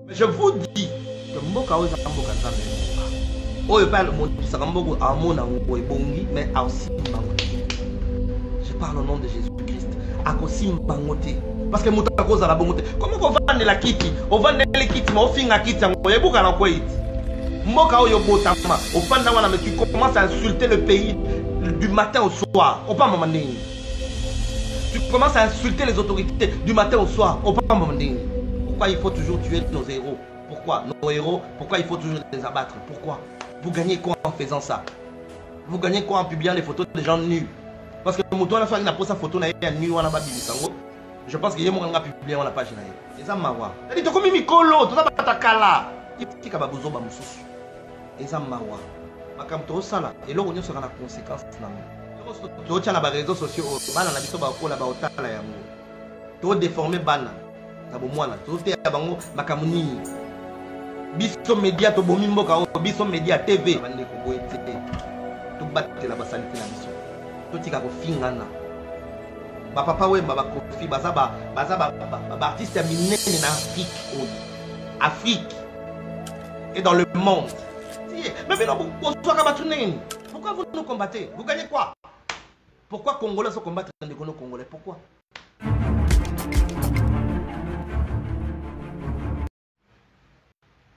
Mais je vous dis que Mboka Oza Mboka Nzambe. Oyo parle mon Sakambogo Amona Bongi, mais aussi Mbangote. Je parle au nom de Jésus-Christ. Akosi Mbangote. Parce que Mouta Koza la Bongote. Comment on vend la kiti? On vend les kiti, mais on finit la kiti. On y a beaucoup à Mboka Oyo Botama. Au Fanda Wana, mais tu commences à insulter le pays du matin au soir. Au pas moment. Tu commences à insulter les autorités du matin au soir. Au pas moment. Pourquoi il faut toujours tuer nos héros? Pourquoi nos héros? Pourquoi il faut toujours les abattre? Pourquoi? Vous gagnez quoi en faisant ça? Vous gagnez quoi en publiant les photos des gens nus? Parce que Moutou a fait une photo nu, je pense qu'il y a un publié dans la page. Et ça m'a dit, tu as comme Mikolo, tu as pas kala. Tu as pas besoin de moussous. Et ça m'a dit, makam to sala. Et là on sera la conséquence. Tu as les réseaux sociaux, bana na biso ba ko la ba otala yango. Tu déformer bana. Ça bon moi là. Tu es bango makamuni. Biso média to bomi mboka o biso média TV bande ko boete. Tu batte la basalite na biso. Tu tika ko fingana. Ba papa we ba kofi bazaba artiste minene en Afrique. Afrique et dans le monde. Mais pourquoi vous nous combattez? Vous gagnez quoi? Pourquoi Congolais se combattent des Congolais? Pourquoi?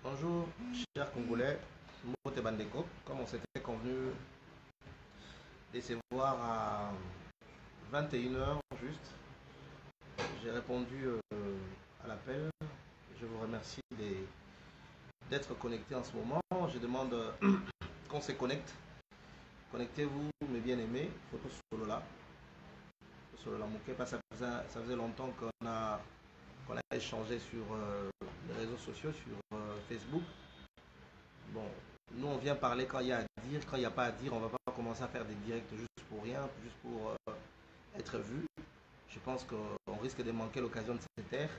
Bonjour, chers Congolais. Mbote Bandeko, comme on s'était convenu de se voir à 21h juste, j'ai répondu à l'appel. Je vous remercie d'être connectés en ce moment. Je demande qu'on se connecte. Connectez-vous, mes bien-aimés. Photo solo là. Solo là, parce que ça faisait longtemps qu'on a échangé sur les réseaux sociaux, sur Facebook. Bon, nous on vient parler quand il y a à dire. Quand il n'y a pas à dire, on ne va pas commencer à faire des directs juste pour rien, juste pour être vu. Je pense qu'on risque de manquer l'occasion de se taire.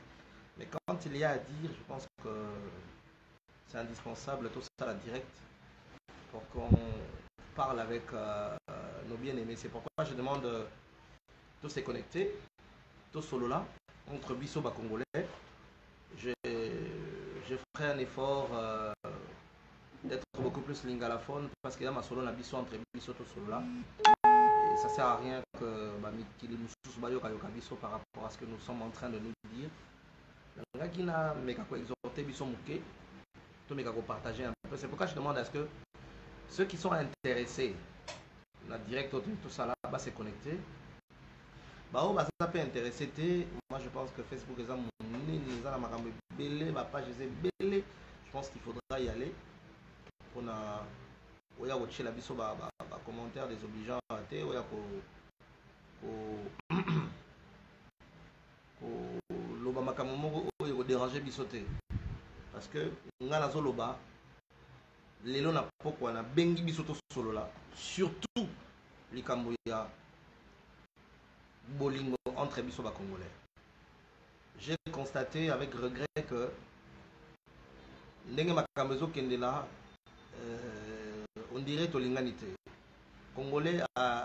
Mais quand il y a à dire, je pense que c'est indispensable, tout ça, la direct, pour qu'on parle avec nos bien-aimés. C'est pourquoi je demande tous se connecter, tous solo là, entre Bissoba Congolais. Je ferai un effort d'être beaucoup plus lingalaphone, parce qu'il y a ma solo, la Bisso entre Bisso, tout solo là. Et ça sert à rien que par rapport à ce que nous sommes en train de nous dire. Partager un peu. C'est pourquoi je demande à ce que ceux qui sont intéressés, la direct tout ça là, va se connecter. Ça peut intéresser. Moi je pense que Facebook est ma page est belle. Je pense qu'il faudra y aller. On a la biso commentaire désobligeant déranger bisoté parce que ngana zoloba lelo na pokwa na bengi bisoto solo là, surtout likambo ya bolingo entre bisoba congolais. J'ai constaté avec regret que ndenge makambo ezokende là, on dirait tolinganité congolais en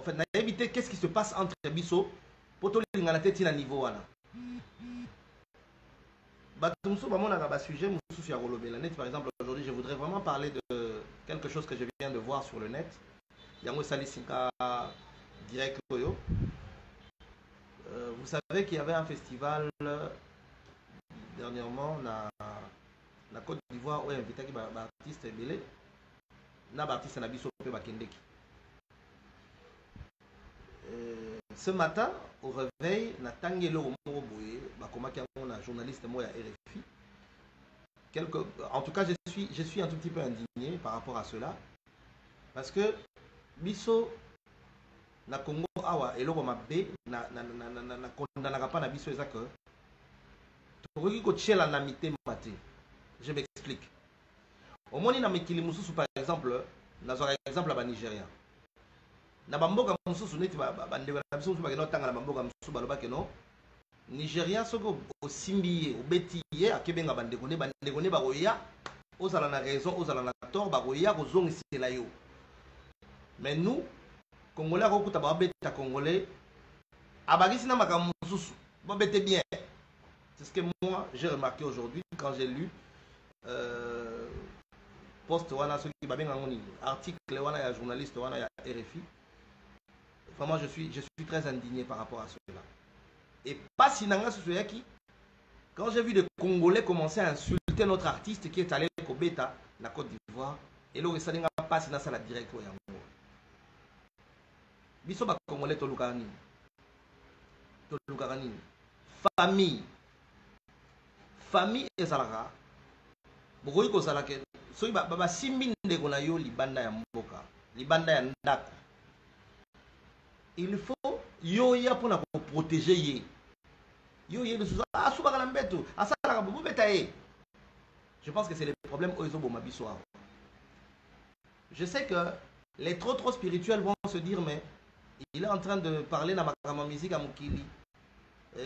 fait, n'a évité qu'est-ce qui se passe entre biso pour tolingana tete na niveau wana. Par exemple, aujourd'hui, je voudrais vraiment parler de quelque chose que je viens de voir sur le net. Yango Salisika direct. Vous savez qu'il y avait un festival dernièrement na Côte d'Ivoire où il invité des artistes belé. Na artiste na biso pe bakendeki. Ce matin, au réveil, Natangelo Moroboye, un journaliste moi à RFI. En tout cas, je suis un tout petit peu indigné par rapport à cela. Parce que Bisso, na Congo, awa, et l'eau m'a bé, na condamnera pas na Bisso, et ça que. Je m'explique. Au moins, na Mekilimusu, par exemple, na un exemple à Nigérien. Na bamboka mususu neti bandeko na biso mususu bakeno tanga na bamboka mususu baloba keno Nigérien soko osimbiye obetiye akebenga bandeko ne bakoya ozala na raison ozala na tort bakoya kozongisela yo. Mais nous Congolais kokuta ba beta Congolais abakisi na makambo mususu ba bete bien C'est ce que moi, j'ai remarqué aujourd'hui quand j'ai lu post wana ceux qui bien article wana ya journaliste wana ya RFI. Vraiment je suis très indigné par rapport à cela. Et pas si nanga qui quand j'ai vu des Congolais commencer à insulter notre artiste qui est allé au Beta la Côte d'Ivoire et là ça n'a pas si ça la direct au yango. Biso ba Congolais to lukarani. Famille ezalaka bokoki kozala ke soki basimbi ndeko na yo libanda ya mboka libanda ya ndako il faut yo ya mpona koprotéger ye yo ye lisusu asubaka na mbeto asalaka bobeta ye. Je pense que c'est le problème oyo ezoboma biso awa. Je sais que les trop spirituels vont se dire mais il est en train de parler na makambo musique à Mokili.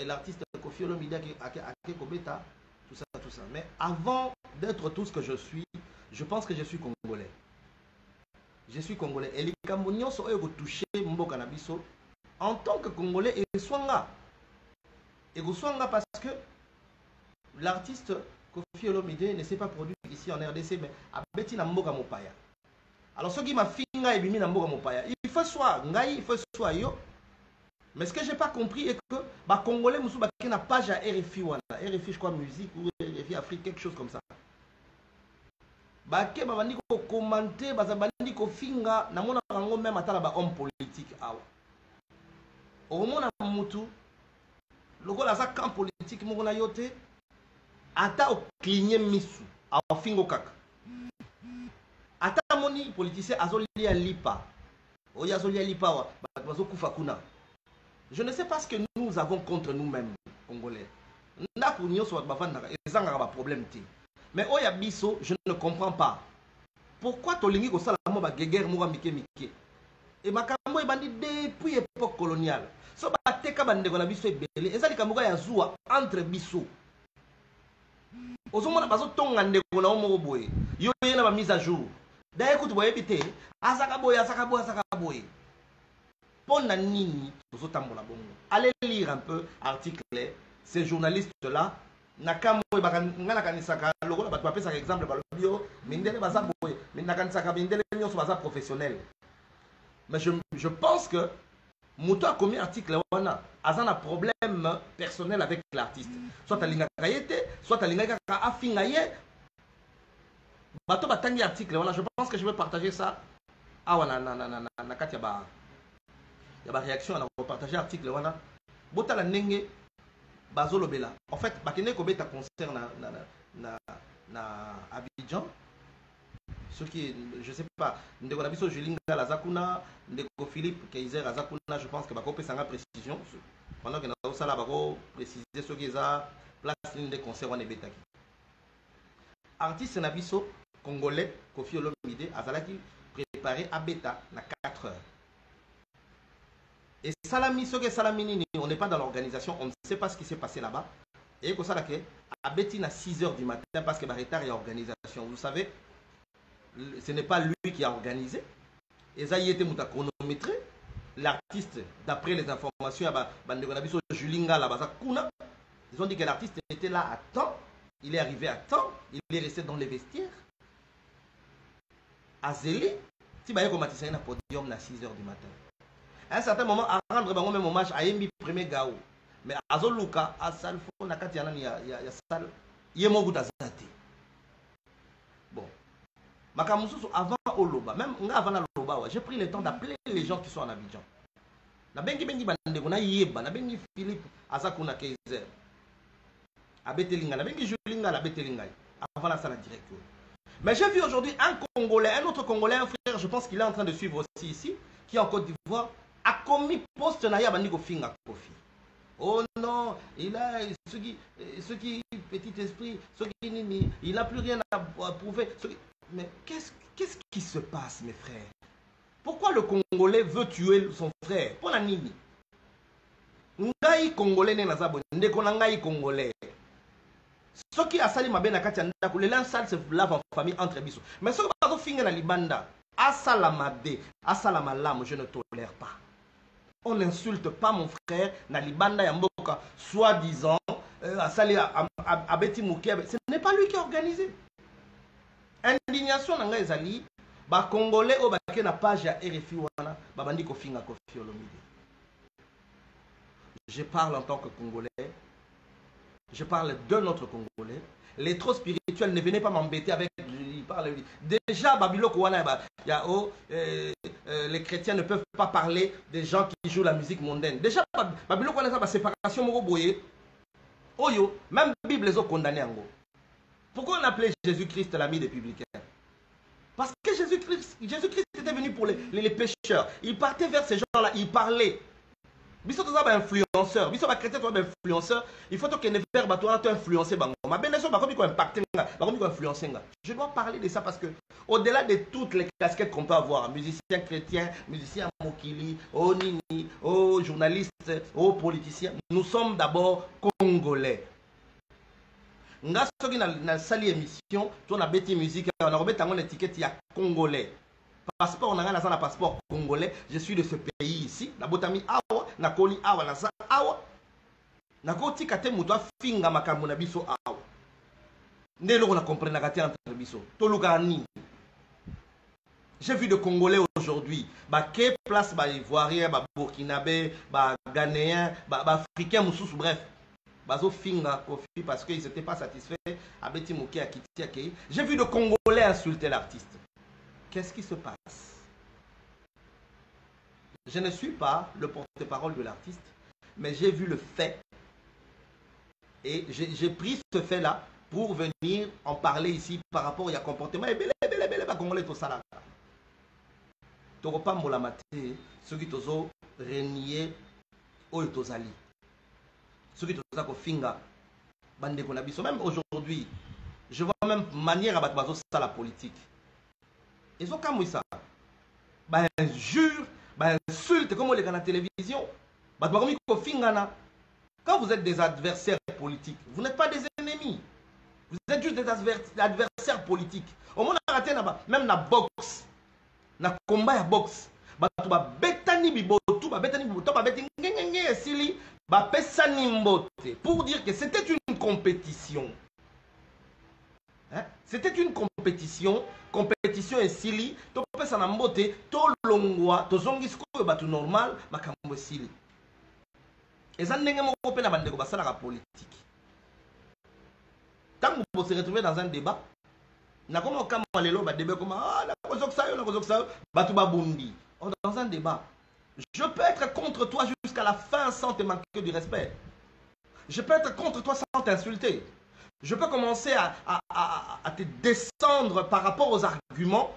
L'artiste Koffi Olomide a Kobeta, tout ça. Mais avant d'être tout ce que je suis, je pense que je suis congolais. Je suis congolais. Et les Camerounais sont touchés Mboka Nabiso en tant que congolais et Swanga. Et Swanga parce que l'artiste Koffi Olomide ne s'est pas produit ici en RDC, mais à Beti Mboka Mopaya. Alors ce qui m'a finga et bimi Mboka Mopaya, il faut soit Ngai, il faut soit yo. Mais ce que je n'ai pas compris est que les Congolais qui n'a pas page à RFI, RFI je crois musique ou RFI Afrique, quelque chose comme ça. Bake babandi ko commenter, bazabandi ko finga, na mona rango même atala ba homme politique awa. Au mona mutu, lokola za camp politique mo na yote, ata o cligner misu, a fingo kaka. Ata moni politicien azoli ya lipa. Oya azoli ya lipa wa, bazo kufa kuna. Je ne sais pas ce que nous avons contre nous-mêmes, Congolais. Nous avons un problème. Mais Oya Bisso, je ne comprends pas. Pourquoi Tolingi Kosalamo ba guerre moura mike mike? Et Makambo est bandit depuis l'époque coloniale. So ba teka bande ko na biso ebele, ezali kamuka ya zuwa entre biso. Ozomona bazo tonga ndeko na omo boye. Yo yena ba mise à jour. D'ailleurs écoute boye bité, asaka boye. Allez lire un peu l'article. Ces journalistes-là, exemple, mais je pense que Mouto a commis un article, a un problème personnel avec l'artiste. Soit à l'ingakayete, soit à l'ingakafingaye. Bato batangi article, je pense que je vais partager ça. Ah, na Katiaba. Il y a une réaction, on a partagé l'article. Bota la nenge bazolo bela. En fait, bakene kobeta concert na Abidjan. Ce qui, je sais pas, ndeko na biso Julinga Lazakuna, ndeko Philippe Kaiser Azakuna, je pense que bako pesanga précision. Pendant que na osala bako préciser ce qui est à place de concert on est betaki. Artiste na biso congolais Koffi Olomide azalaki préparé à beta na 4 heures. Et Salami, ce que Salamini, on n'est pas dans l'organisation, on ne sait pas ce qui s'est passé là-bas. Et comme ça, à Betty à 6 h du matin, parce que Barétar est organisation. Vous savez, ce n'est pas lui qui a organisé. Et ça y était chronométré. L'artiste, d'après les informations, Julinga, ils ont dit que l'artiste était là à temps. Il est arrivé à temps. Il est resté dans les vestiaires. À Zéli, si vous avez un podium à 6 h du matin. À un certain moment, à rendre même hommage à Yembi premier Gao. Mais à Zoluka, à Salfo, Nakatiana, il y a Sal, Yemogu Tazati. Bon. Makamusu, avant Oloba, même avant Oloba, j'ai pris le temps d'appeler les gens qui sont en Abidjan. Na bengi bengi bande, on a Yeba, na bengi Philippe, Azakuna Kaiser. À Betelinga, na bengi Julinga, la Betelinga. Avant la salle directe. Mais j'ai vu aujourd'hui un Congolais, un autre Congolais, un frère, je pense qu'il est en train de suivre aussi ici, qui est en Côte d'Ivoire. A commis poste na ya bandiko finga Koffi. Oh non, il a ce qui petit esprit, ce qui nini, il n'a plus rien à prouver. Mais qu'est-ce qui se passe, mes frères? Pourquoi le Congolais veut tuer son frère? Pour la nini? Ngai Congolais ne nazabo, ndeko na ngai Congolais. Ce qui a sali mabe na kati ndako, les lansal se lave en famille entre biso. Mais ce qui va finga na libanda, asalamade, asalamalam, je ne tolère pas. On n'insulte pas mon frère na libanda ya mboka, soi-disant Asali Abeti Mouké, ce n'est pas lui qui a organisé. Indignation dans les alliés, les Congolais au baké na page à RFI wana, babandi ko finga Koffi Olomide. Je parle en tant que Congolais, je parle de notre Congolais. Les trop spirituels, ne venez pas m'embêter avec. Il parle, déjà, Babylone, les chrétiens ne peuvent pas parler des gens qui jouent la musique mondaine. Déjà, Babylone, la séparation, même la Bible les a condamnés. Pourquoi on appelait Jésus-Christ l'ami des publicains? Parce que Jésus-Christ était venu pour les pécheurs. Il partait vers ces gens-là, il parlait. Biso to zaba influenceur, biso ba chrétien to ba influenceur, il faut que ne faire ba toi influencer bango. Ma beneso ba komi ko impacter nga, ba komi ko influencer nga. Je dois parler de ça parce que au-delà de toutes les casquettes qu'on peut avoir, musicien chrétien, musicien mokili, oh nini, oh journaliste, oh politicien, nous sommes d'abord congolais. Nga soki na sali émission, to na beti musique, on a remettre en étiquette ya congolais. Passeport, on a un passeport congolais. Je suis de ce pays ici. Na botami awa, na koli awa, na sa awa. Na koti kate muto finga makambo na biso awa. Ndelo on a compris na kate entre biso. Toluka ni. J'ai vu de Congolais aujourd'hui. Ba ke place ba Ivoirien, ba Burkinabé, ba Ghanéen, ba Africain moussous bref. Bazo finga Koffi parce qu'ils n'étaient pas satisfaits. Abeti Mouké a quitté Akei. J'ai vu de Congolais insulter l'artiste. Qu'est-ce qui se passe? Je ne suis pas le porte-parole de l'artiste, mais j'ai vu le fait. Et j'ai pris ce fait-là pour venir en parler ici par rapport à comportement. Et belé, congolais, tout ça là. Tu n'auras pas molamate, ceux qui t'ont renié, ou t'ozali. Ceux qui t'ont fait finga, bande konabiso. Même aujourd'hui, je vois même manière à battre ça la politique. Ils ont comme ça. Bah, jure, bah, insulte, comme on les à la télévision. Bah, quand vous êtes des adversaires politiques, vous n'êtes pas des ennemis. Vous êtes juste des adversaires politiques. Au moins, même dans la boxe, dans le combat à boxe, pour dire que c'était une compétition. Hein? C'était une compétition et sili to pesa na mbote to longwa to zongis ko batu normal makambo sili eza ndenge moko pe na bandeko basala ka politique tant vous se retrouver dans un débat na comme kama lelo ba débat comme ah na kozoksa batu babundi dans un débat je peux être contre toi jusqu'à la fin sans te manquer du respect. Je peux être contre toi sans t'insulter. Je peux commencer à te descendre par rapport aux arguments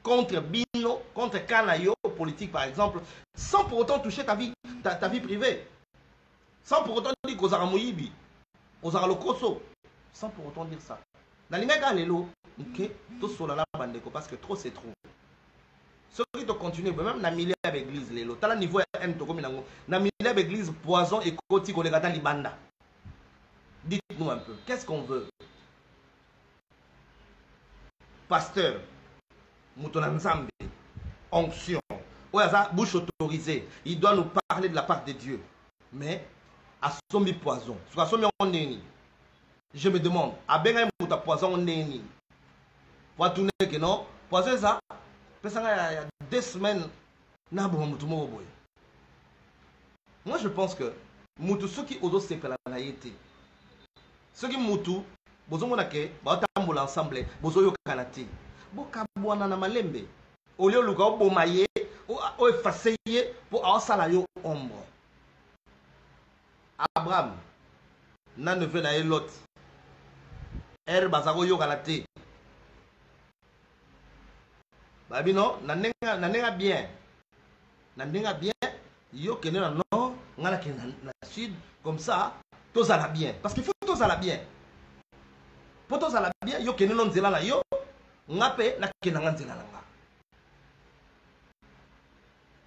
contre Bino, contre Kanayo, politique par exemple, sans pour autant toucher ta vie privée. Sans pour autant dire qu'aux Aramoyibi, aux Aralokoso, sans pour autant dire ça. Dans les gars, ok, tout cela là, parce que trop c'est trop. Ceux qui te continuent, même na milieu avec l'église, les lots, t'as le niveau N, na milieu avec l'église, poison et côté, qu'on les gâte libanda. Dites-nous un peu, qu'est-ce qu'on veut? Pasteur, Moutonanzambe, onction, bouche autorisée, il doit nous parler de la part de Dieu. Mais, à son poison, je me demande, à ben un poison, on est pour tourner que non, poison ça, il y a 2 semaines, moi je pense que, Moutou, ceux qui osent se faire la naïveté, ceux qui moutou, bozo monake, batambola ensemble, bozo yo kanati. Boka bwana na malembe. Olio luka o bomaye, o efaseye pour asala yo ombre. Abraham, na neveu na Lot. Bazaro yo kanati. Babi non, nanenga bien. Nanenga bien, yo kene na nord, ngala kene na sud, comme ça, tout ça va bien. Parce qu'il faut tout ça va bien. Pour tout ça va bien, yo kene non zela la yo, ngape na kene nga zela la nga.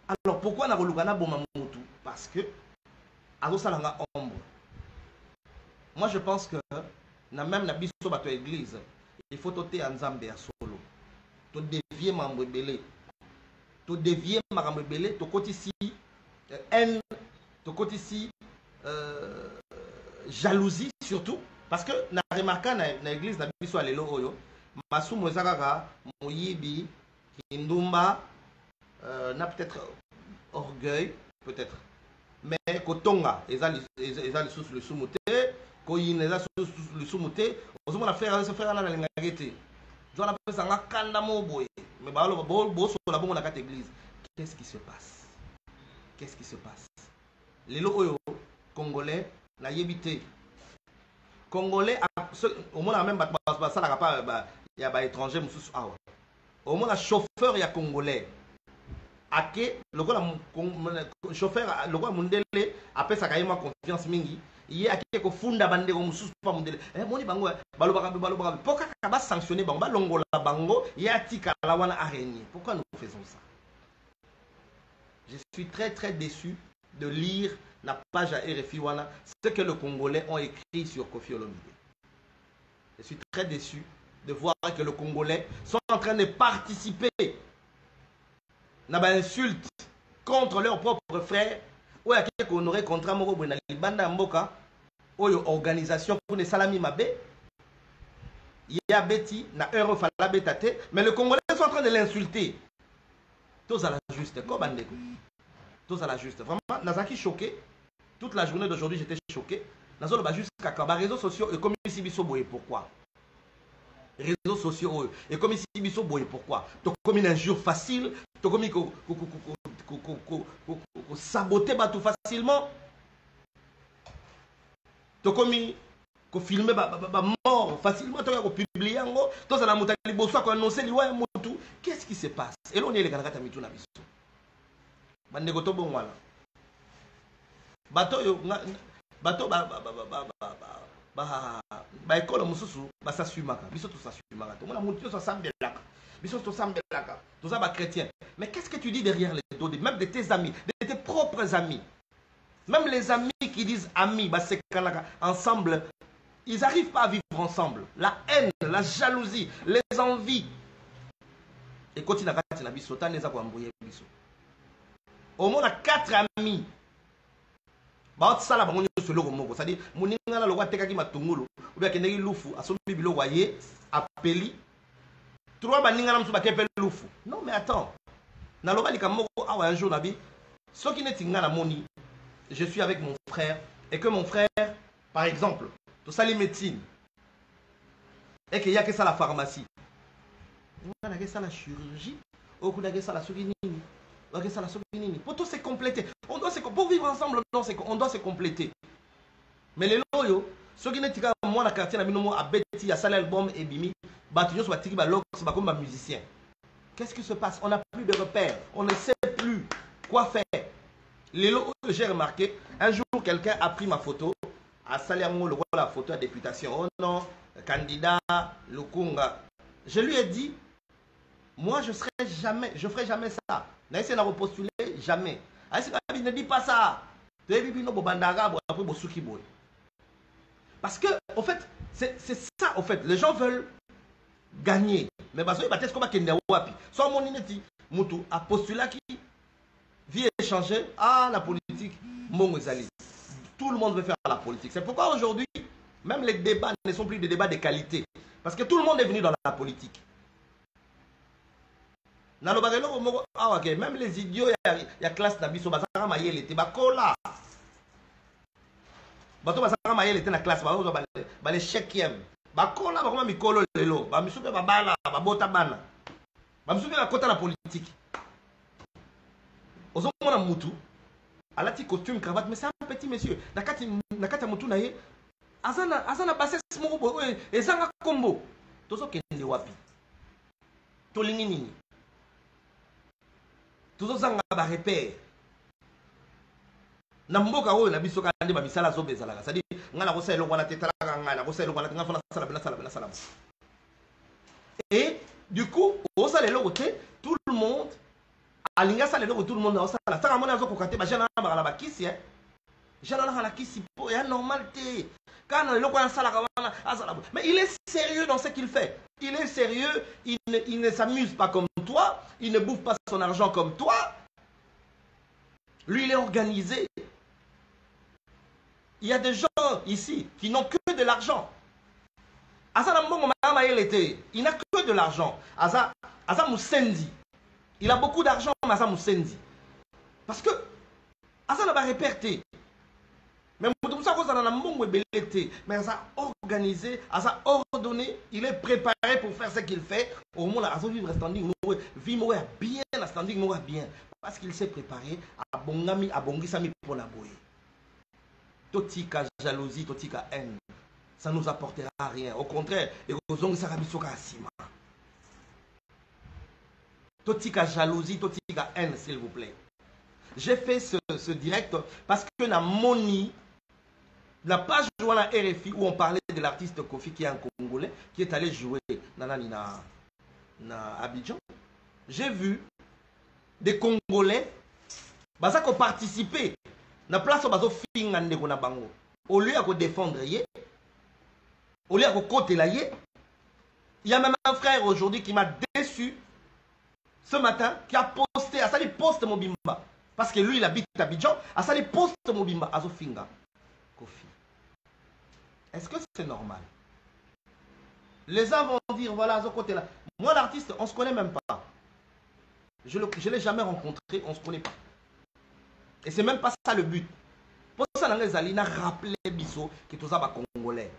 Alors pourquoi na rolugana boma mutu? Parce que azo sala nga ombre. Moi je pense que na même na biso bato église, il faut toter Nzambe ya solo. To dévier mambo belé. To dévier mambo belé, to koti si haine, to koti si jalousie surtout parce que na remarqué na église na biso alelo oyo masumu ezakaka moyibi kindumba na peut-être orgueil peut-être mais kotonga ezali sous le sumuté koyina eza sous le sumuté ozomona frère na lingaki te jona pesa nga kanda mo boye mais balo bo so la bongo na kata église. Qu'est-ce qui se passe? Qu'est-ce qui se passe? Les loyaux congolais na yebité. Congolais au moins même ça la pas il y a étranger mususu awa. Au moins la chauffeur ya congolais. Ake le chauffeur le quoi mundele après ça kayema confiance mingi. Il ake ko funda bande ko mususu pa mundele. Moni bango balo pourquoi ka ba sanctionner bango ba longola bango ya tika la wana araignée. Pourquoi nous faisons ça? Je suis très très déçu de lire la page à RFI Wana, ce que les Congolais ont écrit sur Koffi Olomide. Je suis très déçu de voir que les Congolais sont en train de participer à une insulte contre leurs propres frères. Ou à qui on aurait contre Moro Bwana Libanda Mboka, ou organisation pour les salami mabe. Il y a Betty, na euro fala betate, mais les Congolais sont en train de l'insulter. Tous à la juste, comme Bandeko. Tous à la juste. Vraiment, Nazaki choqué. Toute la journée d'aujourd'hui, j'étais choqué. Nazolo ba juste kaka. Ba réseaux sociaux et comme ici biso boye pourquoi? Réseaux sociaux et comme ici biso boye pourquoi? Tu comme une injure facile, tu comme saboter tout facilement. Tu comme ko filmer mort facilement, tu ko publier ngo. Tous à la mutali boso ko annoncer liwa mutu. Qu'est-ce qui se passe? Et là on est les kanaka mitu na biso. Bandeko to bon wala. Bato yo bato ba école mususu ba s'assumaka. Biso to s'assumaka. To mona mutu so sambelaka. Biso to sambelaka. To za ba chrétien. Mais qu'est-ce que tu dis derrière les dos même de tes amis, de tes propres amis? Même les amis qui disent amis, ba c'est ensemble, ils n'arrivent pas à vivre ensemble. La haine, la jalousie, les envies. Et quand il a raté la biso, t'as les a embrouillé biso. Au moins, on a 4 amis. Bah, ça là, on est sur le mot. C'est-à-dire, mon ingala le roi tekaki matungulu, ou bien kenegi lufu, a son bibilo voyé, appeli. 3 baningala msuba kepe lufu. Non, mais attends. Naloba li kamoko awa un jour nabi. Ce qui n'est tingala moni, je suis avec mon frère, et que mon frère, par exemple, tout ça les médecines, et qu'il y a que ça la pharmacie. On a que ça la chirurgie, ou qu'on a que ça la souris. Pour tout se compléter. Pour vivre ensemble, on doit se compléter. Mais les loyaux, ceux qui n'étaient pas moi dans le quartier, à Betty, à Salé Album et Bimi, Batunios, Batiki, Balox, comme un musicien. Qu'est-ce qui se passe? On n'a plus de repères. On ne sait plus quoi faire. Les loyaux, j'ai remarqué, un jour, quelqu'un a pris ma photo, à Salé Album, le roi la photo à députation. Oh non, candidat, Lukunga. Je lui ai dit, moi, je ne ferai jamais ça. Naïs n'a repostulé jamais. Ne dis pas ça. Parce que, en fait, c'est ça, en fait. Les gens veulent gagner. Mais parce que peut-être qu'on va wapi. Soit mon ineti, Moutou a postulé qui vie échanger. Ah, la politique, mon Zali. Tout le monde veut faire la politique. C'est pourquoi aujourd'hui, même les débats ne sont plus des débats de qualité. Parce que tout le monde est venu dans la politique. Même les idiots, il y a classe d'abisso, basara mayel était bakola. Bato basara mayel était na classe, ba les chèques bakola, ba mi kolo lelo, ba mi soupe ba bala, ba bota bana. Ba mi soupe ba kota la politique. Ozo mona mutu, alati costume cravate, mais c'est un petit monsieur. Nakati mutu na ye, azana basse moko boy, ezanga combo. Tozo kende wapi. Tolingi nini. Tous les gens ont repère. Namboka oyo na biso kandi ba misala zo bezala. C'est-à-dire ngana ko selo wana tetala ngana ko selo wana ngafana sala. Et du coup, au sale le côté, tout le monde alinga sale le tout le monde au sala. Ça ramona zo ko kate ba jana ba la bakisi hein. Jana la kisi po ya normalité. Quand le ko sala wana azala. Mais il est sérieux dans ce qu'il fait. Il est sérieux, il ne s'amuse pas comme toi, il ne bouffe pas son argent comme toi. Lui, il est organisé. Il y a des gens ici qui n'ont que de l'argent. Il n'a que de l'argent. Asa Moussendi. Il a beaucoup d'argent, mais Asa Moussendi. Parce que Asa n'a pas réperté. Mais Asa organisé, Asa ordonné, il est préparé pour faire ce qu'il fait. Au moins, Asa vivre standing, vivre bien, standing bien. Parce qu'il s'est préparé à Bongami, à Bongisami pour la boue. Totika jalousie, totika haine. Ça ne nous apportera rien. Au contraire, totika jalousie, totika haine, s'il vous plaît. J'ai fait ce direct parce que na moni, la page de la RFI où on parlait de l'artiste Kofi qui est un Congolais, qui est allé jouer na Abidjan. J'ai vu des Congolais qui ont participé na place où ils ont au lieu de défendre, au lieu de côté là, il y a même un frère aujourd'hui qui m'a déçu ce matin, qui a posté, à ça il poste Mobimba. Parce que lui il habite à Abidjan, à ça il poste Mobimba, à Zofinga. Kofi. Est-ce que c'est normal? Les gens vont dire, voilà, à ce côté-là. Moi, l'artiste, on ne se connaît même pas. Je ne l'ai jamais rencontré, on ne se connaît pas. Et c'est même pas ça le but. Pour ça, les Alina rappelé Bisso que tous les Congolais.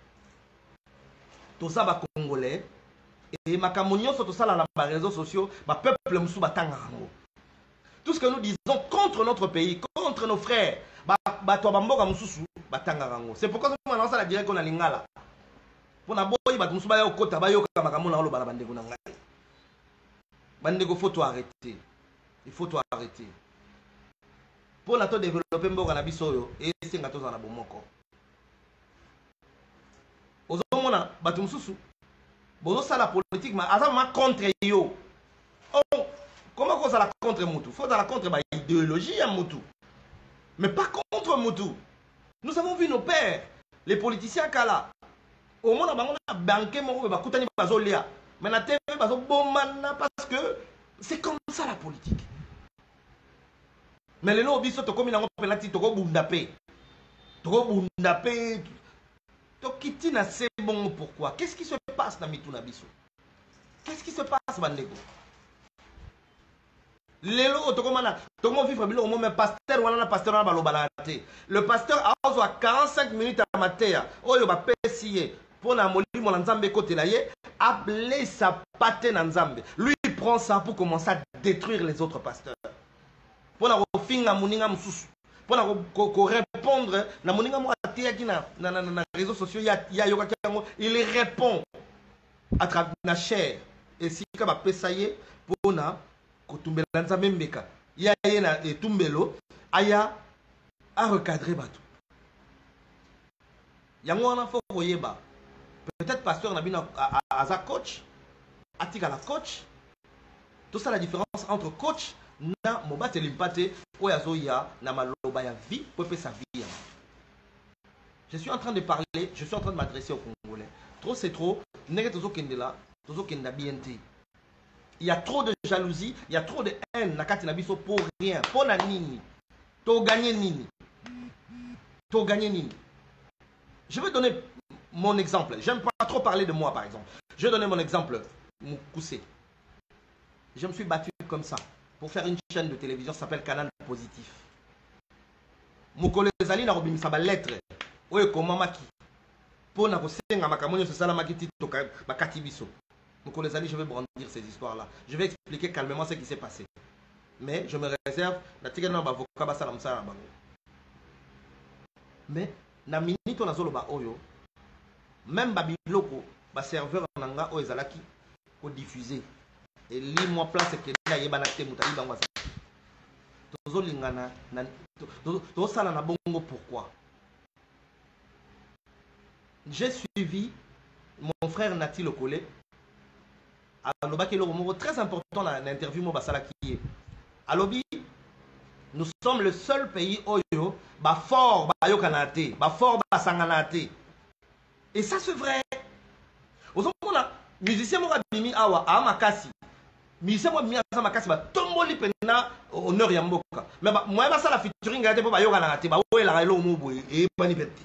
Tous les Congolais. Et ma camonio sur tout ça dans les réseaux sociaux, ma peuple moussou batangarango. Tout ce que nous disons contre notre pays, contre nos frères, c'est pourquoi nous avons la direction de l'Ingala. Pour na boy bat moussou ba yo kota ba yo kamakamu na lo bala bandeko na ngai. Bandeko faut tout arrêter. Il faut tout arrêter. Pour la développer mboka na biso yo et senga to za na bomoko. Ozomona batu mususu bozo sala politique ma azama contre yo. Oh, comment qu'on ça la contre Moutou? Faut dans la contre ba idéologie à Moutou. Mais pas contre Moutou. Nous avons vu nos pères, les politiciens kala. Au moins on a banqué mon ba kutani bazolia. Mais na TV bazo bomana parce que c'est comme ça la politique. Mais les gens qui sont comme ils penalty, toko bundapé. Toko bundapé. Tokitina c'est bon pourquoi? Qu'est-ce qui se passe dans Mituna Biso? Qu'est-ce qui se passe bandeko? Les lots tokomana, tokomo vivre bilo au moment pasteur wala na pasteur na balobalate. Le pasteur a 45 minutes à matin. Oyo ba pesier pour na molimo na nzambe côté là yé, appelé sa patte na nzambe. Lui il prend ça pour commencer à détruire les autres pasteurs. Pour na finga muninga mususu. Pour na répondre na muninga mo ateyaki na réseaux sociaux ya yoka kango, il répond à travers na chair et si ka ba pesaye pour na kotumbela nzambe mbeka. Ya na etumbelo aya a recadrer bato. Yango wana fo koyeba. Peut-être pasteur na bino aza coach, atika la coach. Tout ça la différence entre coach na moba telimpate oyazo ya na maloba ya vie pour faire sa vie. Je suis en train de parler, je suis en train de m'adresser aux Congolais. Trop c'est trop, nege tozo kendela, tozo kenda BNT. Il y a trop de jalousie, il y a trop de haine na kati na biso pour rien, pour na nini. To gagner nini. To gagner nini. Je vais donner mon exemple. J'aime pas trop parler de moi par exemple. Je vais donner mon exemple. Moukoussé. Je me suis battu comme ça pour faire une chaîne de télévision qui s'appelle Canal Positif. Moukole Zali na robimi sa ba lettre. Oye komamaki. Pour na kosenga makamonyo se sala makiti to bakati biso. Moukole Zali, je vais brandir ces histoires là. Je vais expliquer calmement ce qui s'est passé. Mais je me réserve na tika na bavoka ba sala msala bango. Mais na minute na zolo ba oyo même babiloko ba serveur nanga o ezalaki ko diffuser. Et li moi place que na yeba na te mutayi bango ça. Tozo lingana na to sala na bongo pourquoi? J'ai suivi mon frère Nati Lokole à l'obaki le mot très important dans l'interview mo basala qui est à l'obi. Nous sommes le seul pays oyo ba fort ba yokanate, ba fort ba sanganate. Et ça c'est vrai. Aux hommes musicien mo bimi awa a makasi. musicien moi mia ça makasi ba tomboli pena honneur ya mboka mais moi ba ça la featuring ngate po ba yoka na ngate ba wela elo mo boye e bani beti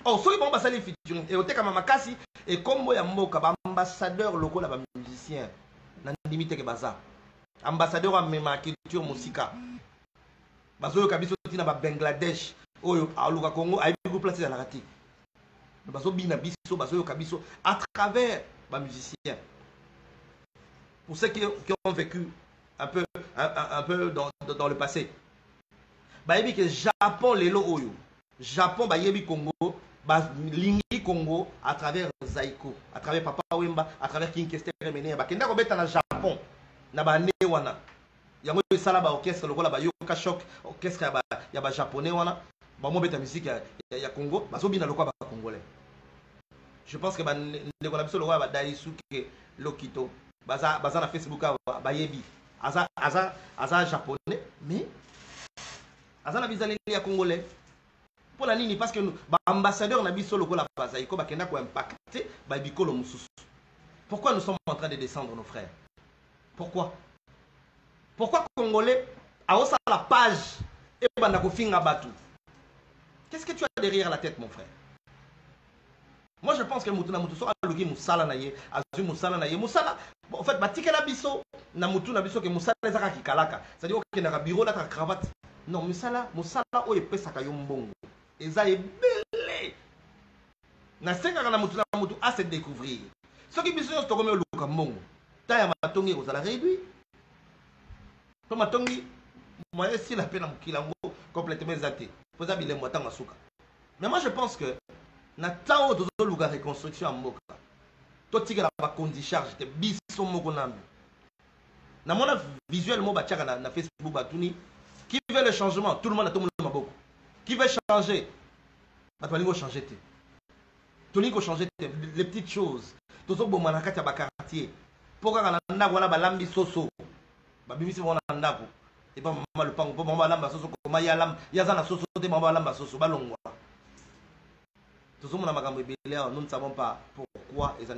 oh soki bon ba ça les featuring et oteka makasi et combo ya mboka ba ambassadeur lokola ba musicien na limite ke baza ambassadeur wa mema culture musika bazo kabiso tina ba Bangladesh oyo aluka Congo ayi ko placer na ngate bazo bina biso bazo kabiso à travers ba musiciens. Pour ceux qui ont vécu un peu dans le passé. Bayebi que Japon lelo oyo. Japon bayebi Congo, lingi Congo à travers Zaiko, à travers Papa Wemba, à travers King Kester Mene. Bakenda ko beta na Japon na ba ne wana. Yango sala ba orchestre lokola ba Yoka Shock, orchestre ya ba japonais wana. Ba mo beta musique ya Congo, bazo bina lokola ba congolais. Je pense que ba ne ko na biso lokola ba Daisuke Lokito. Baza na Facebook bayebi aza japonais mais aza na bizaleli ya congolais pour la nini parce que ba ambassadeur na biso lokola bazaiko bakenda ko impacter ba bikolo mususu. Pourquoi nous sommes en train de descendre nos frères? Pourquoi congolais a osa la page et banda ko finga batu? Qu'est-ce que tu as derrière la tête mon frère? Moi je pense que Mutuna Mutuso a logi Musala naye, Azu Musala naye, Musala. En fait, batike la biso, na Mutuna biso que Musala ezaka kikalaka. C'est-à-dire que na bureau la cravate. Non, Musala o epesa ka yombongo. Eza ebele. Na senga na Mutuna Mutu a se découvrir. Ce qui biso to comme luka mbongo. Ta ya matongi ozala réduit. To matongi moi si la peine mukilango complètement zaté. Poza bile mwata masuka. Mais moi je pense que na temps de la reconstruction en Moka. Tout ce qui est la condicharge, c'est biso moko nambi. Na mona visuellement bachaka na Facebook batuni qui veut le changement, tout le monde a tout le monde beaucoup. Qui veut changer? Batwalingo changer te. Tolingo changer te les petites choses. Tozo bo manakati ba quartier. Pourquoi na ndako wana balambi soso. Babimisi bona ndako. Et pas maman le pango, pas maman lamba soso ko mayalam, yazana soso te maman lamba soso balongwa. Nous ne savons pas pourquoi ils ont.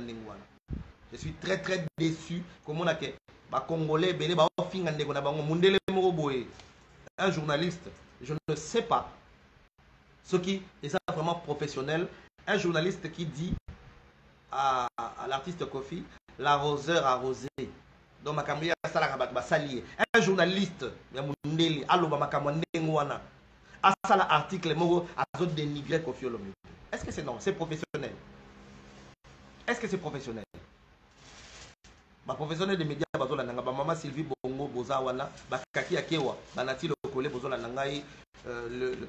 Je suis très déçu. Comme on a que Congolais, un journaliste, je ne sais pas ce qui est ça vraiment professionnel. Un journaliste qui dit à l'artiste Kofi, l'arroseur arrosé. Donc ma caméra salier. Un journaliste, à ça l'article, à dénigrer Kofi Olomide. Est-ce que c'est non? C'est professionnel. Est-ce que c'est professionnel? Ma professionnel de médias, maman Sylvie Bongo, Bozawana, Bakaki Akewa, Banati le collègue Bozola Nangai, le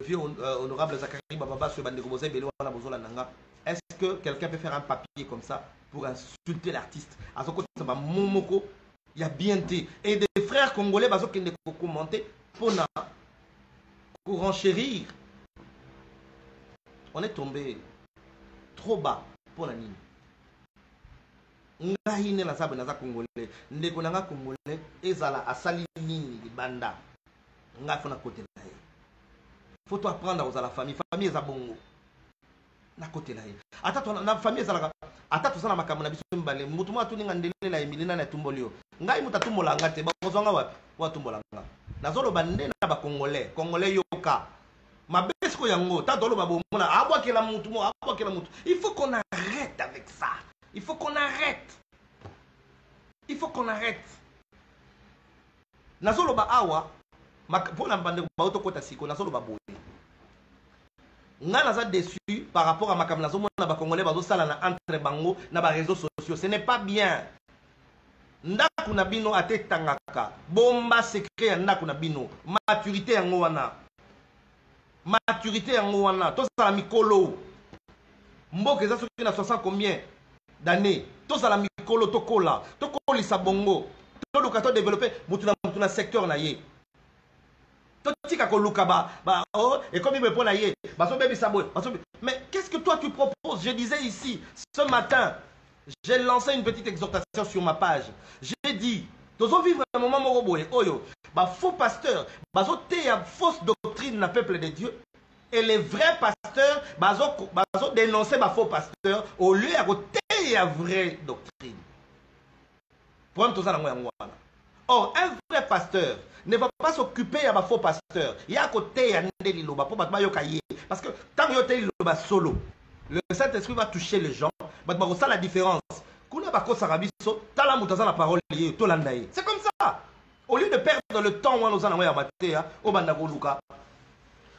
vieux honorable Zakari Bababa sur Bandego Bozé, Beloana Bozola Nanga. Est-ce que quelqu'un peut faire un papier comme ça pour insulter l'artiste? À son côté, Momoko, il y a bien été. Et des frères congolais, qui ont commenté pour renchérir. On est tombé trop bas pour la ligne. Ngai ne la sabe naza congolais. Ndeko nanga congolais ezala asali nini banda. Ngai fona côté là. Faut toi apprendre aux la famille. Famille eza bongo. Na côté là. Ata to na famille ezala ata to sana makambo na biso mbale. Mutu mo atuninga ndele na emilina na tumbolio. Ngai mutatumbola ngate ba kozonga wapi? Wa tumbola nga. Nazolo bande na ba congolais. Congolais yoka. Mabesko yango, tadolo babomona, abwakela mutu mo, abwakela mutu. Il faut qu'on arrête avec ça. Il faut qu'on arrête. Il faut qu'on arrête. Nazolo ba awa, pour la bande ba otokota siko, nazolo ba boye. Nga naza déçu par rapport à makam nazo mona ba congolais bazo sala na entre bango na ba réseaux sociaux. Ce n'est pas bien. Ndaku na bino atetangaka. Bomba secret ndaku na bino. Maturité yango wana. Maturité en Ouana, tout ça la mikolo. Mboke ça soki na 60 combien d'années. Tout ça la mikolo tokola, tokoli sa bongo. To lukato développer mutuna secteur na ye. To tika ko lukaba ba oh et comme il me pose na ye, ba so bebi sabo. Mais qu'est-ce que toi tu proposes? Je disais ici ce matin, j'ai lancé une petite exhortation sur ma page. J'ai dit Tozo vivre un moment moroboye, oyo, bah faux pasteur, bazo te ya fausse doctrine na peuple de Dieu, et les vrais pasteurs, bazo dénoncer ba faux pasteur, au lieu de te ya vraie doctrine. Problème tout ça dans yango wana. Or, un vrai pasteur ne va pas s'occuper à faux pasteur. Il y a à côté ya ndeli loba pour batba yokaye parce que tant que yote loba solo, le Saint-Esprit va toucher les gens, batba ko ça la différence. Kuna ba ko sarabiso, tala mutaza la parole lié to landaye. C'est comme ça. Au lieu de perdre le temps on nous en ya matea, o banda ko luka.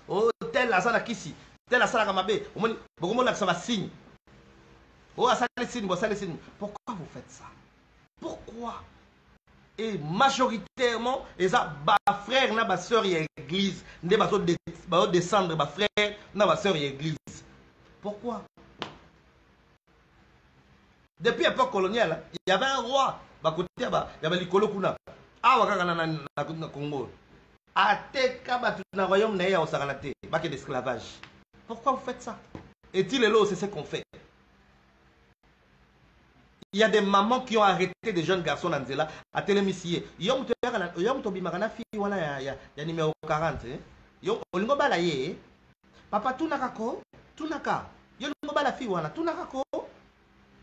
Oh tel la sana kisi, tel la sana kamabe, o moni bokomo la ça va signe. Oh ça les signes, ça les signes. Pourquoi vous faites ça? Pourquoi? Et majoritairement, les frères n'a pas sœur et église, ne pas descendre ma frère n'a pas sœur et église. Pourquoi? Depuis l'époque coloniale, il y avait un roi, il y avait l'Ikolo Kuna. Ah, na Congo. A teka ba na royaume na ya osaranate, ba que d'esclavage. Pourquoi vous faites ça? Est-il là, c'est ce qu'on fait? Il y a des mamans qui ont arrêté des jeunes garçons dans Nzela à télémissier. Yom tobi magana fi wana ya numéro 40. Yo olingo bala ye. Papa tunaka ko, tunaka. Yo lingo bala fi wana tunaka ko.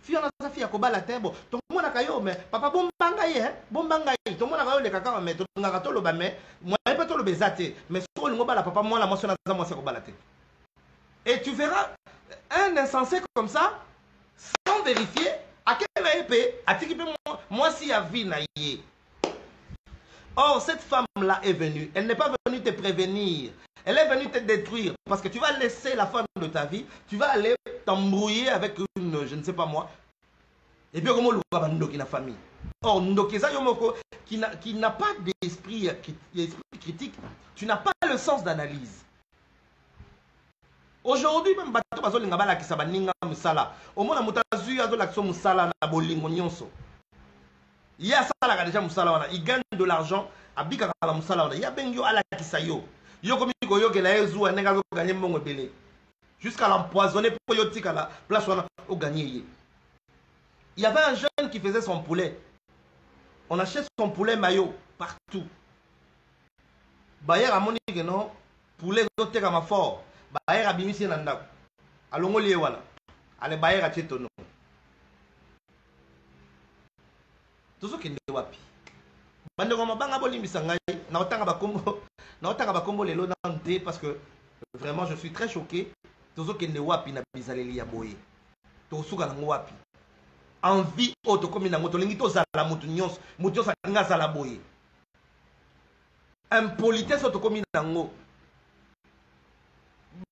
Fi wana sa fi ya ko bala tembo. To mona kayo me papa bombanga ye, bombanga ye. To mona kayo le kaka me to ngaka to lo ba me. Moi pas to lo bezate, mais so lingo bala papa moi la mention na moi c'est ko bala te. Et tu verras un insensé comme ça sans vérifier. À quelle épée? Moi si y a vie naïe. Or cette femme-là est venue. Elle n'est pas venue te prévenir. Elle est venue te détruire. Parce que tu vas laisser la femme de ta vie. Tu vas aller t'embrouiller avec une, je ne sais pas moi. Et puis comment le la famille. Or Ndokeza Yomoko qui n'a pas d'esprit critique. Tu n'as pas le sens d'analyse. Aujourd'hui, même bateau bazo lingabala ki sabaninga musala. Au moins la mutazu yazo l'action musala na bolingo nyonso. Il y a ça là déjà musala wana. Il gagne de l'argent. Abika kala musala wana. Il y a bengyo ala kisayo. Yo komi ko yo gela ezu anenga zo gagner mbongo belé. Jusqu'à l'empoisonner pour yo tika la place wana au gagner. Il y avait un jeune qui faisait son poulet. On achète son poulet maillot partout. Bayer a moni que non poulet zo teka ma fort. Bayer a bimisi nanda. Alongo lié wana. Ale bayer a chetono. Tozo kende wapi. Bande ko mabanga bolimbisa ngai na otanga ba kombo lelo nante parce que vraiment je suis très choqué. Tozo kende wapi na bizaleli ya boye. Tosuka nango wapi. Envie auto komi nango to lingi to zala mutu nyos, mutu nyos nga zala boye. Impolitesse auto komi nango.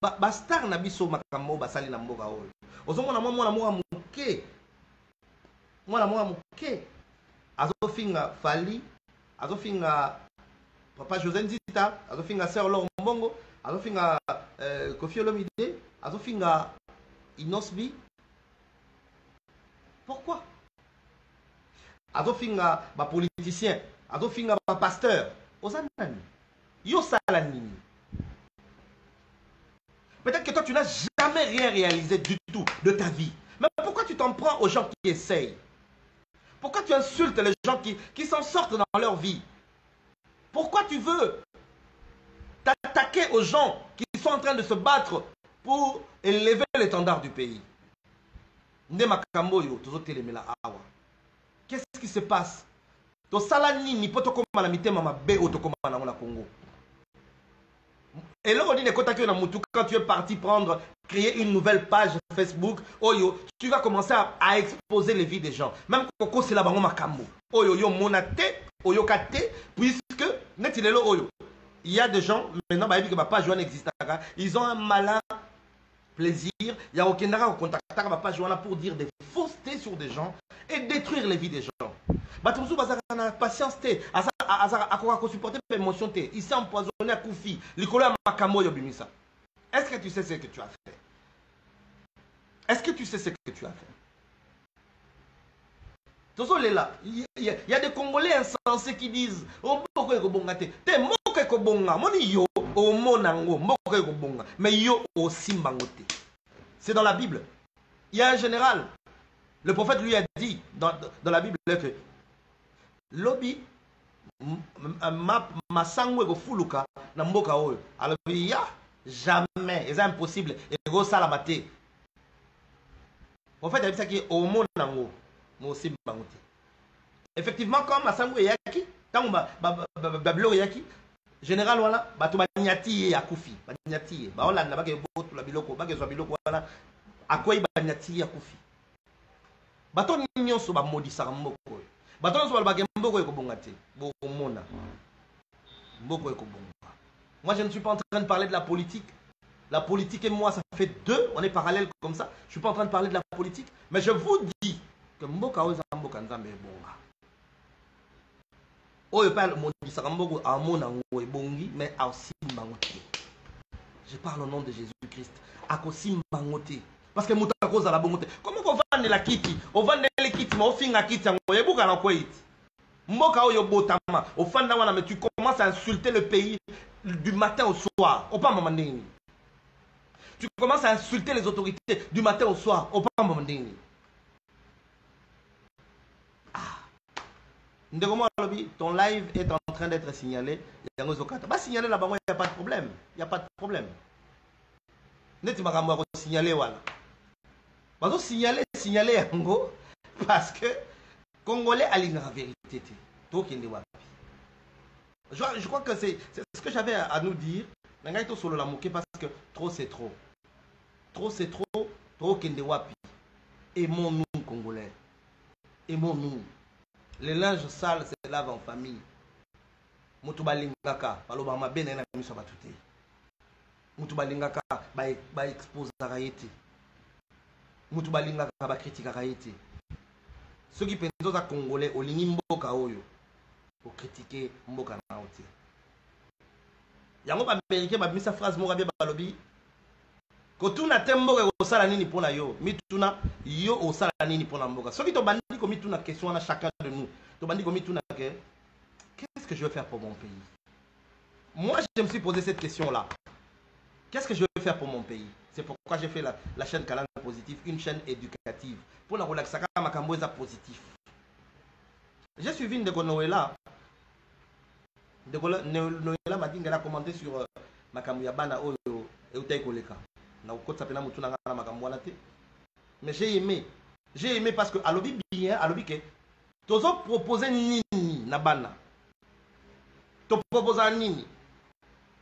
Bastar na biso makambo basali na mboka oyo. Ozomona mwana muke. Mwana muke. Azofinga Fali, azofinga Papa José Nzita, azofinga Sœur Laure Mbongo, azofinga Kofi Olomide, azofinga Inosbi. Pourquoi? Azofinga ba politicien, azofinga ba pasteur. Ozanani. Yo salanini. Peut-être que toi, tu n'as jamais rien réalisé du tout de ta vie. Mais pourquoi tu t'en prends aux gens qui essayent? Pourquoi tu insultes les gens qui s'en sortent dans leur vie? Pourquoi tu veux t'attaquer aux gens qui sont en train de se battre pour élever l'étendard du pays? Qu'est-ce qui se passe? Et là, on dit quand tu es parti créer une nouvelle page Facebook, tu vas commencer à exposer les vies des gens. Même Coco, c'est là-bas, puisque il y a des gens, maintenant, que ma page n'existe pas, ils ont un malin plaisir, il y a aucun contact ma page pour dire des faussetés sur des gens et détruire les vies des gens. Patience, supporter l'émotion, il s'est empoisonné à Koufi, est-ce que tu sais ce que tu as fait? Est-ce que tu sais ce que tu as fait? Il y a des Congolais insensés qui disent c'est dans la Bible. Il y a un général. Le prophète lui a dit dans la Bible que Lobi ma sangwe go fuluka na mboka oyo. Alors jamais, c'est impossible. Et go salamate. En fait, il y a dit que au monde nango mo simbangote. Effectivement, comme Masambo Yaki, tant Bablo Yaki, général voilà, bato banyati ya kufi, banyati, ba Hollande ba ke botu la biloko, ba ke zo biloko voilà, akoy banyati ya kufi. Bato nyonso ba modisa mboko. Bato nyonso ba ke mboko ko bongate, bo mona. Mboko ko bonga. Moi je ne suis pas en train de parler de la politique. La politique et moi ça fait deux, on est parallèles comme ça. Je suis pas en train de parler de la politique, mais je vous dis que mboka oza mboka nzambe bonga. Oyo parle mon disamboko à mon ango ebongi mais aussi mangote. Je parle au nom de Jésus-Christ. Akosi mangote. Parce que muta koza la bongote. Comment on vend la kiti? On vend les kiti mais on finga kiti ngo yebuka na ko iti. Mboka oyo botama, au fanda wana mais tu commences à insulter le pays du matin au soir. Au pas moment ndeni. Tu commences à insulter les autorités du matin au soir. Au pas moment ndeni. Ton live est en train d'être signalé. Il y a signaler là-bas, il n'y a pas de problème. Il n'y a pas de problème. Net makambo ko signaler wala. Bazo signaler yango parce que Congolais a la vérité. Je crois que c'est ce que j'avais à nous dire. Nangaito solo la moquer parce que trop c'est trop. Trop c'est trop, trop kende wapi. Aimons-nous Congolais. Aimons-nous. Les linges sales se lavent en famille. Mutubalingaka, palobama bene na miso batute. Mutubalingaka ba expose raïti. Mutubalingaka ba critique raïti. Ceux qui pensent aux Congolais au lingi mboka oyo pour critiquer mboka na oti. Yango ba américain ba misa phrase mo rabia balobi. Kotuna temboka osala nini pona yo, mituna yo osala nini pona mboka. Ceux qui to bandi ko mituna question na chacun de nous. To bandi ko mituna que qu'est-ce que je veux faire pour mon pays? Moi, je me suis posé cette question-là. Qu'est-ce que je veux faire pour mon pays? C'est pourquoi j'ai fait la chaîne Canal Positif, une chaîne éducative. Pour la relaxaka makamboza positif. J'ai suivi une de Noëlla. Noëlla m'a dit qu'elle a commenté sur Makambuya Bana Oyo et Utay Koleka. Mais j'ai aimé. J'ai aimé parce que à l'obi bien, à l'obi que Tozo proposé nini na bana. To proposer nini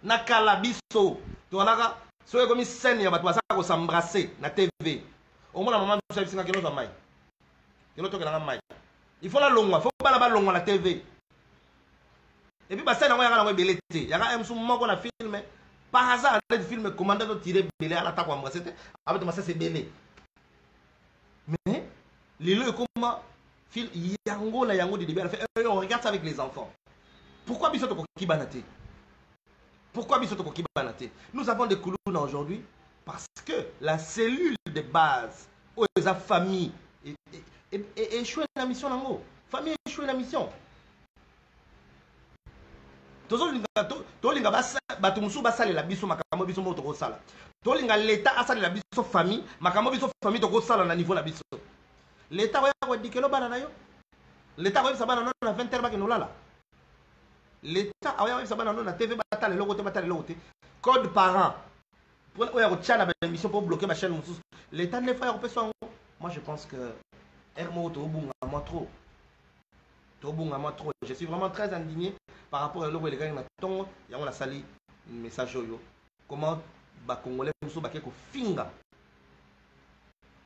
na kalabiso. To naka so comme scène ya bato basaka s'embrasser na TV. Au moins la maman ça singa kilo za mai. Kilo to kana mai. Il faut la longwa, faut pas la longwa la TV. Et puis bah scène na ya na belete. Ya ka msu moko na film par hasard le film commandant de tirer belé à l'attaque embrasser. Avec moi ça c'est belé. Mais les comment fil yango na yango de début on regarde ça avec les enfants. Pourquoi biso to kibanate? Pourquoi biso to kibanate? Nous avons des koulouna aujourd'hui parce que la cellule de base aux familles échoué la mission nango. Famille échoué la mission. Tolinga bato musu basale la biso makambo biso mo to sala. Tolinga l'état asale la biso famille, makambo biso famille to sala na niveau la biso. L'état va dire que le banana yo. L'état va savoir non na 20 heures ba ke nolala. L'état va savoir non na TV batale le côté batale le côté. Code parent. Pour oya ko tchana ba émission pour bloquer ma chaîne musu. L'état ne fait pas personne. Moi je pense que Hermo to bunga moi trop. To bunga moi trop. Je suis vraiment très indigné par rapport à l'eau et les gars na tongo, ya on a sali message yo. Comment ba congolais musu ba ke ko finga.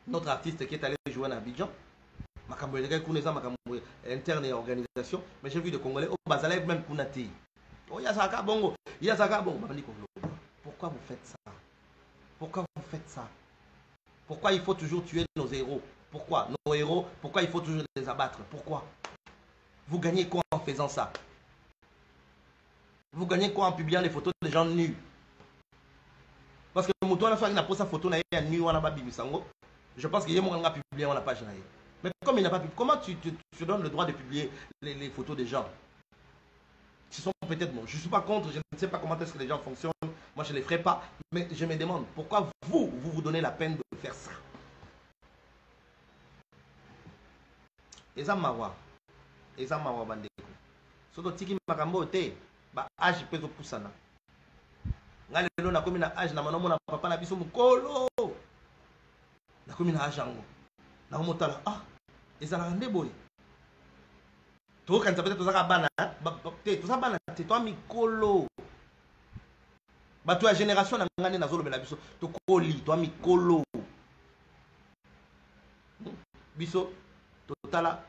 Notre artiste qui est allé jouer à Abidjan, interne et organisation, mais j'ai vu des Congolais au Bazalev même Kounati. Oh, Yasaka Bongo, Yasaka Bongo. Pourquoi vous faites ça? Pourquoi vous faites ça? Pourquoi il faut toujours tuer nos héros? Pourquoi nos héros? Pourquoi il faut toujours les abattre? Pourquoi? Vous gagnez quoi en faisant ça? Vous gagnez quoi en publiant les photos des gens nus? Parce que Moutouana soit n'a pas sa photo na nu wana ba bibisango. Je pense qu'il y a un publié dans la page. Mais comme il n'a pas publié, comment tu donnes le droit de publier les photos des gens? Ce sont peut-être bon. Je ne suis pas contre, je ne sais pas comment est-ce que les gens fonctionnent. Moi, je ne les ferai pas. Mais je me demande pourquoi vous donnez la peine de faire ça. Et ça m'a Et ça m'a bandeko. Soto tiki makambo te ba âge peso poussana. Ngale lo na komi na âge na manomo na papa na biso mukolo. Na komi na âge yango. Na motala ah ezala nde boy. quand ça peut être tout ça bana, tout ça bana, c'est toi mikolo. Bah toi génération na ngane na zolo bela biso, to koli, toi mikolo. Biso totala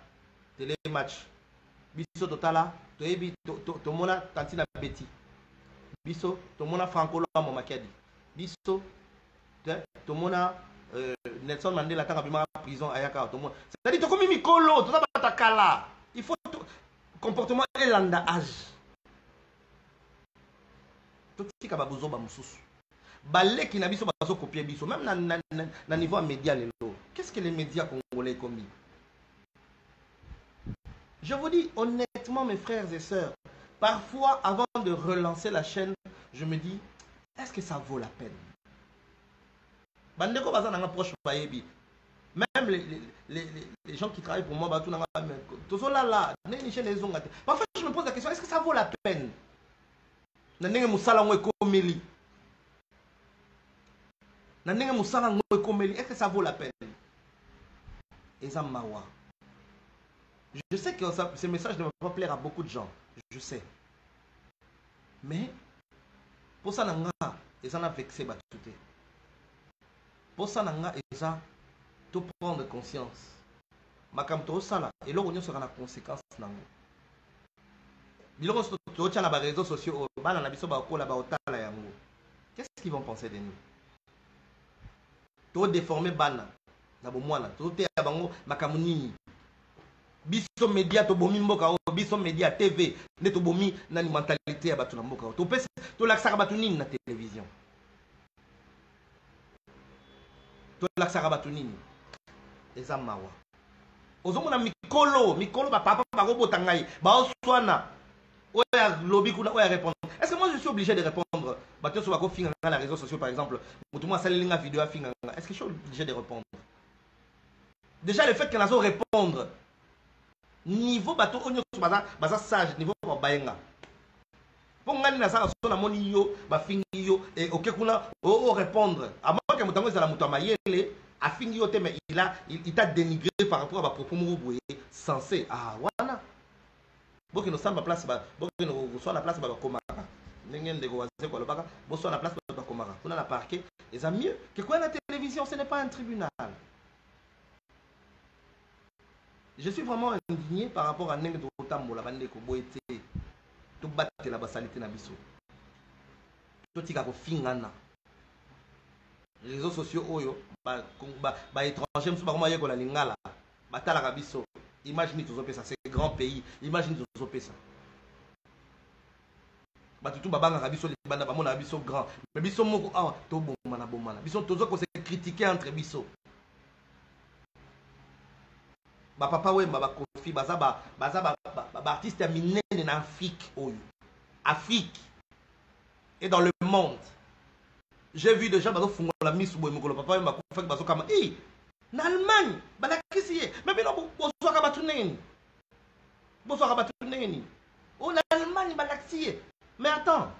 télé match. Biso totala to ebi to mona tantina beti. Biso to mona Franco lo mo makedi. Biso to mona Nelson Mandela tanga bima prison ayaka to mona. C'est-à-dire to komi mikolo, to ta kala. Il faut comportement et langage. Tout ce qui a besoin de mususu. Balé qui n'a pas besoin de copier biso. Même na niveau média lelo. Qu'est-ce que les médias congolais commis? Je vous dis honnêtement, mes frères et sœurs, parfois avant de relancer la chaîne, je me dis, est-ce que ça vaut la peine? Bandeko baza nanga proche bayebi. Même les gens qui travaillent pour moi, parfois je me pose la question, est-ce que ça vaut la peine? Est-ce que ça vaut la peine? Je sais que ce message ne va pas plaire à beaucoup de gens, je sais. Mais, pour ça, ils en ont vexé. Pour ça, ils ont tout prendre conscience. Makamto sala et là on sera la conséquence nango. Biloko to tia na ba réseaux sociaux bana na biso ba ko la ba otala yango. Qu'est-ce qu'ils vont penser de nous? To déformer bana na bo mwana, to te bango makamuni. Biso média to bomi mboka o, biso média TV, ne to bomi na mentalité ya batu na mboka o. To pesa to laksaka batu nini na télévision. To laksaka batu nini. Eza mawa. Ozomona mikolo ba papa ba robota ngai ba oswana oya lobby kuna oya répondre. Est-ce que moi je suis obligé de répondre? Ba to so ba ko finga na les réseaux sociaux par exemple, mutumo sali nga vidéo finga. Est-ce que je suis obligé de répondre? Déjà le fait que nazo répondre niveau bato onyo baza sage niveau ba bayenga. Pour ngani na sala so na moni yo ba fingi yo et OK kuna o répondre. À moins que mutango ezala muto mayele a fini au thème, il t'a dénigré par rapport à ma propos mouboué censé. Ah, voilà. Bon, que nous sommes à la place, bon, que nous sommes à la place, bah, comme n'engagez de quoi c'est quoi le baga, bon, soit à la place, bah, comme on a la parquet. Et ça mieux que quoi la télévision, ce n'est pas un tribunal. Je suis vraiment indigné par rapport à n'engagez de Otambo, la bande de Koboete, tout battre la basalité nabiso. Tout y a fingana. Les réseaux sociaux oyo ba étranger musu ba komaye ko la lingala batala kabiso. Imagine tous opesa c'est grand pays, imagine tous opesa ba tutu babanga kabiso les banda ba mona biso grand mais biso moko ah to bomana biso tozo ko se critiquer entre biso ba papa we ba kofi baza ba artiste minene en Afrique oyo Afrique et dans le monde. J'ai vu des gens qui font la mise sur le papa m'a fait bazo kama eh en Allemagne bala kisiye mais bien bonsoir kabatuneni en Allemagne bala kisiye mais attends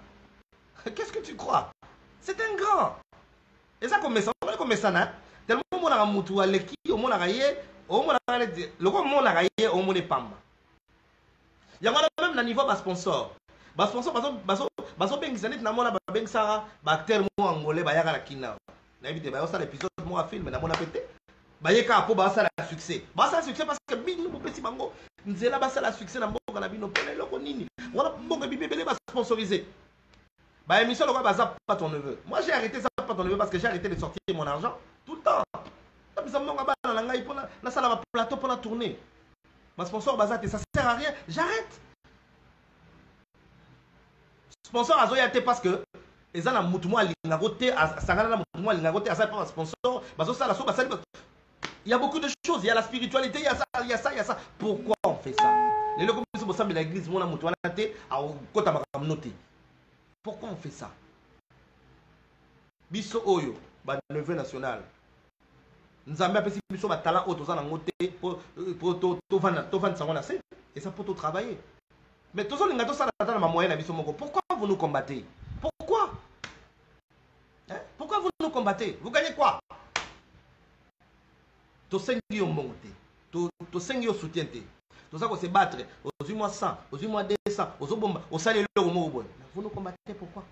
qu'est-ce que tu crois c'est un grand et ça comme ça na tellement mon na mutu aleki o mona kaye o mona le ko mona kaye o mona pamba ya même na niveau ba sponsor baso bengisa neti na mona ba bengsara ba acteur mo angolais ba yaka la kina na éviter ba ça l'épisode mo a film na mona pété ba yeka po ba ça la succès parce que bino mo pesi bango nzela ba ça la succès na mboka na bino pele loko nini wala mboka bibele ba sponsorisé ba émission lokwa ba ça pas ton neveu. Moi j'ai arrêté ça pas ton neveu parce que j'ai arrêté de sortir mon argent tout le temps ça me monga ba na ngai pour na sala ba plateau pour la tournée ma sponsor ba ça sert à rien j'arrête. Sponsor à Zoya parce que ils ont un moutouma lingagoté à Sangana moutouma lingagoté à ça pas sponsor il y a beaucoup de choses, il y a la spiritualité, il y a ça. Pourquoi on fait ça? Les locaux sont de l'église mon moutouma té à kota makamnoté. Pourquoi on fait ça? Biso oyo ba neveu national. Nous avons appelé biso ba talent auto za ngoté pour to vendre ça on a fait et ça pour tout travailler. Mais tous les gars, ça n'a pas moyen de pourquoi vous nous combattez? Pourquoi? Hein? Pourquoi vous nous combattez? Vous gagnez quoi? Tu sais que vous montez, tu sais que vous soutiennez, Tout ça qu'on se battre. Aujourd'hui, moi 100, aujourd'hui, moi 200, aujourd'hui, on s'allait le mot au bon. Vous nous combattez pourquoi?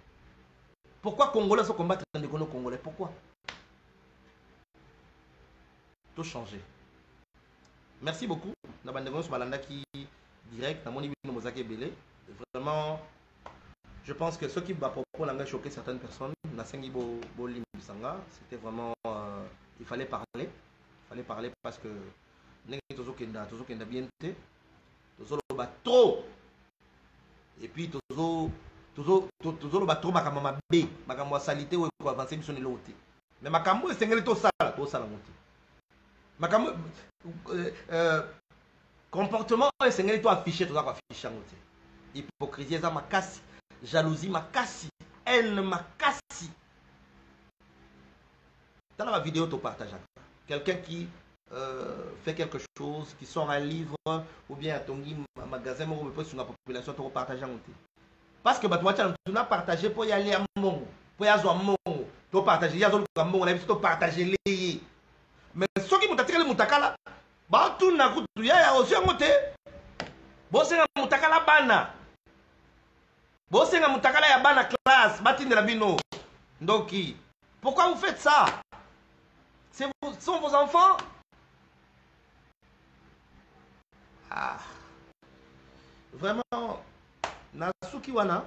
Pourquoi Congolais se combattre dans les Congolais? Pourquoi? Tout changer. Merci beaucoup. Nabandegon Malanda qui direct, dans mon niveau de Mozake Belé. Vraiment, je pense que ce qui va propos choquer certaines personnes. C'était vraiment. Il fallait parler. Il fallait parler parce que. Toujours bien trop. Et puis, toujours ma B, ma salité ou avancer sur l'autre. Mais ma cambo est single tout ça, tout ça la montée. Ma cambo comportement est single tout affiché, tout ça affiché en montée. Hypocrisie, ça ma casse, jalousie ma casse, haine ma casse. Dans la vidéo, tu partages. Quelqu'un qui fait quelque chose, qui sort un livre ou bien un magasin, ou peut sur la population, tu partages en montée. Parce que tu as partagé pour y aller à mon, pour y aller à mon, tu partages, il y a d'autres à mon, tu partages les. Mais ceux qui m'ont attiré le Moutakala, bah tout n'a pas de ya aussi à monter. Bon, c'est un Moutakala bana. Bon, c'est un Moutakala ya bana classe, batin de la bino. Donc, pourquoi vous faites ça? Ce sont vos enfants? Ah. Vraiment. Nasuki wana